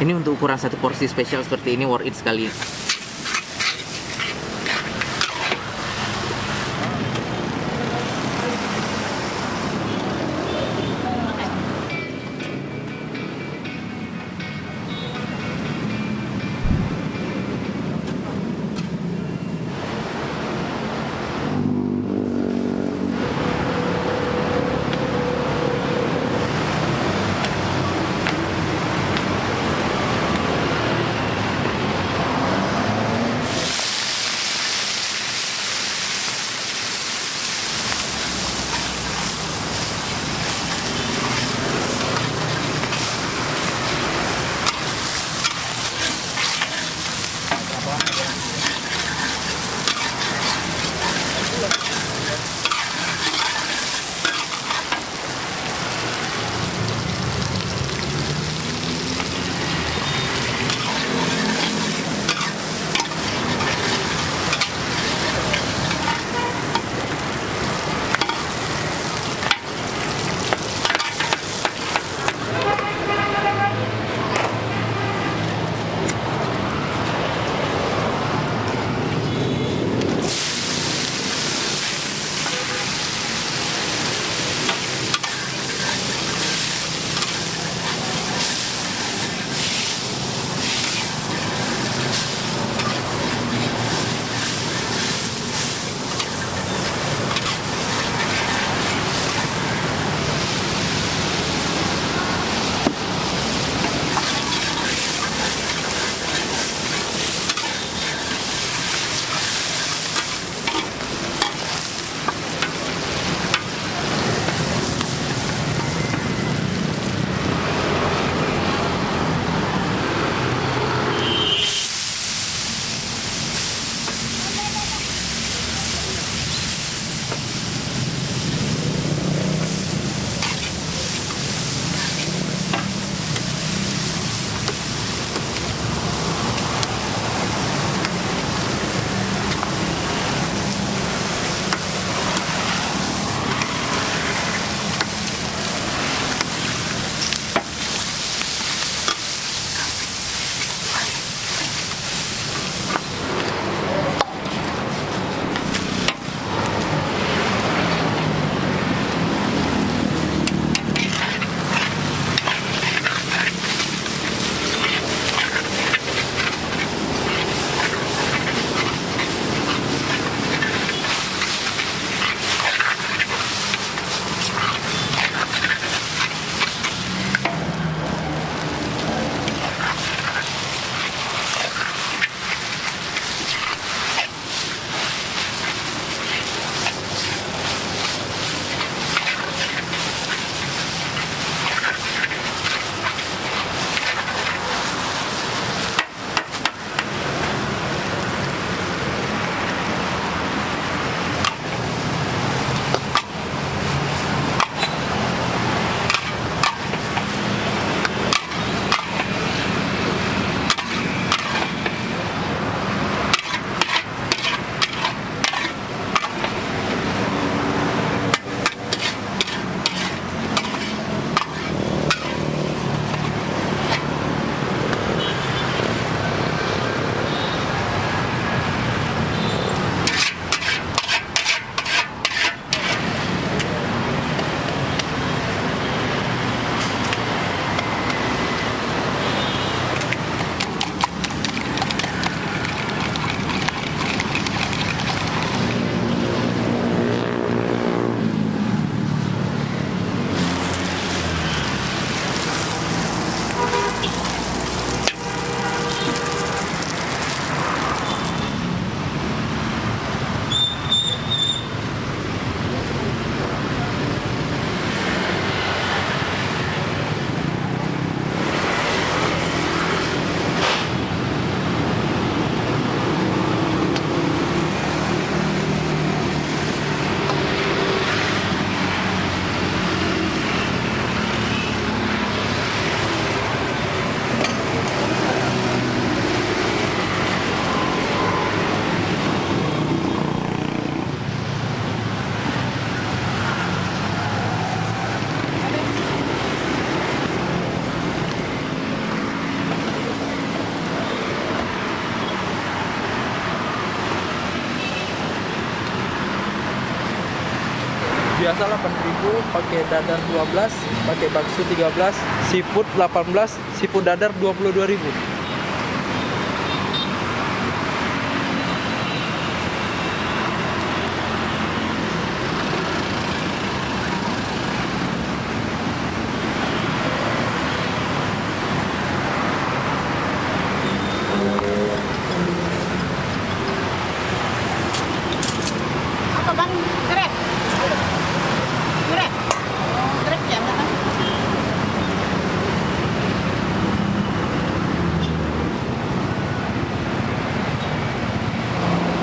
Ini untuk ukuran satu porsi spesial seperti ini worth it sekali. biasa 8.000, pakai dadar 12, pakai bakso 13, seafood 18, seafood dadar 22.000. Apa bang? Grab? Grab? Grab ya bang?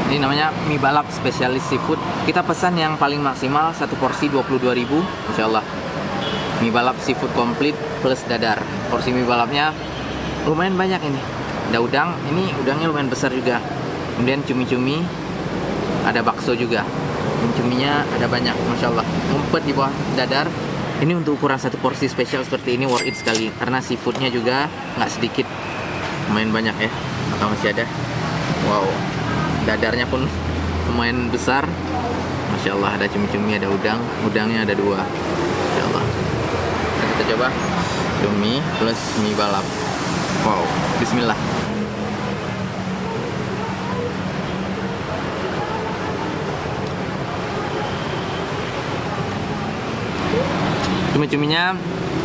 Ini namanya mie balap spesialis seafood. Kita pesan yang paling maksimal satu porsi 22.000, Insya Allah. Mie balap seafood komplit plus dadar. Porsi mie balapnya lumayan banyak ini. Ada udang, ini udangnya lumayan besar juga. Kemudian cumi-cumi, ada bakso juga. Cuminya ada banyak, Masya Allah. Ngumpet di bawah dadar. Ini untuk ukuran satu porsi spesial seperti ini worth it sekali. Karena seafoodnya juga nggak sedikit. Lumayan banyak ya. Atau masih ada. Wow. Dadarnya pun lumayan besar. Masya Allah, ada cumi-cumi, ada udang. Udangnya ada 2. Masya Allah. Kita coba cumi plus mie balap. Wow, bismillah. Cumi-cuminya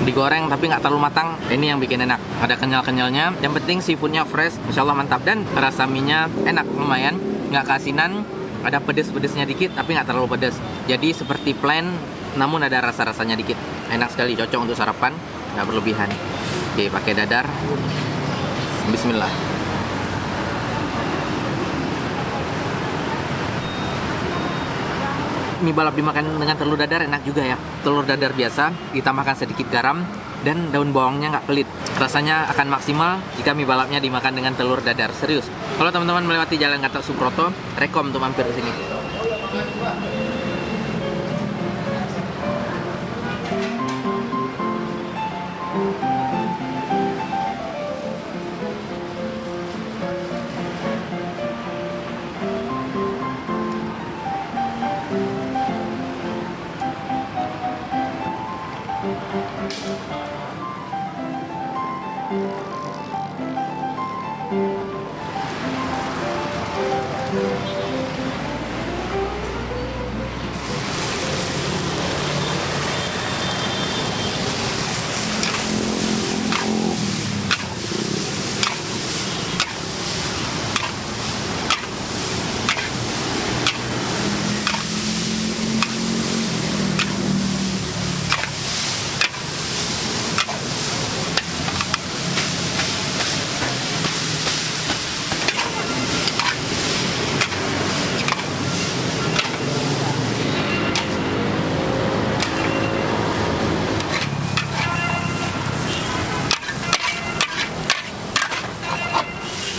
digoreng tapi nggak terlalu matang. Ini yang bikin enak. Ada kenyal-kenyalnya. Yang penting seafoodnya fresh, Masya Allah mantap. Dan rasa mie-nya enak, lumayan. Nggak keasinan. Ada pedes-pedesnya dikit tapi nggak terlalu pedes. Jadi seperti plain, namun ada rasa-rasanya dikit. Enak sekali, cocok untuk sarapan, nggak berlebihan. Oke, pakai dadar. Bismillah. Mie balap dimakan dengan telur dadar enak juga ya. Telur dadar biasa ditambahkan sedikit garam dan daun bawangnya nggak pelit. Rasanya akan maksimal jika mie balapnya dimakan dengan telur dadar. Serius. Kalau teman-teman melewati Jalan Gatot Subroto, rekom untuk mampir ke sini.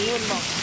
Yun bang.